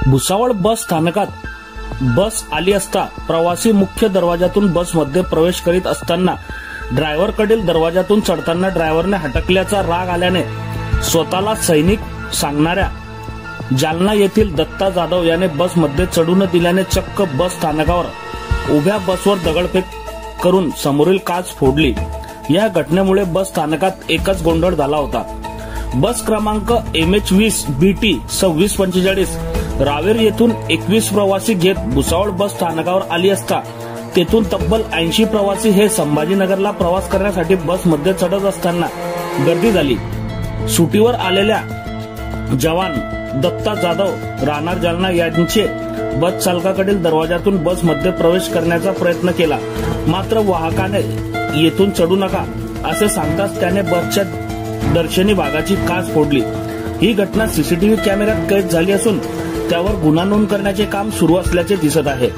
भुसावळ बस स्थानकात बस आली असता प्रवासी मुख्य दरवाजातून बसमध्ये प्रवेश करीत असताना ड्रायव्हरकडील दरवाजातून चढताना ड्रायव्हरने हटकल्याचा राग आल्याने स्वतःला सैनिक सांगणाऱ्या जालना येथील दत्ता जाधव याने बसमध्ये चढू न दिल्याने चक्क बस स्थानकावर उभ्या बसवर दगडफेक करून समोरील काच फोडली। या घटनेमुळे बस स्थानकात एकच गोंधळ झाला होता। बस क्रमांक MH20 BT 2645 रावेर येथून 21 प्रवासी घेत भुसावळ बस स्थानकावर आली असता तेथून तब्बल 80 प्रवासी हे संभाजीनगरला प्रवास करण्यासाठी बसमध्ये चढत असताना गर्दी झाली। सुटीवर आलेल्या जवान दत्ता जाधव राहणार जालना यांचे बस चालकाकडील दरवाजातून बसमध्ये प्रवेश करण्याचा प्रयत्न केला, मात्र वाहकाने येथून चढू नका असे सांगताच त्याने बसच्या दर्शनी भागाची काच फोडली। ही घटना सीसीटीव्ही कॅमेऱ्यात कैद झाली असून त्यावर गुन्हा नोंद करण्याचे काम सुरू असल्याचे दिसत आहे।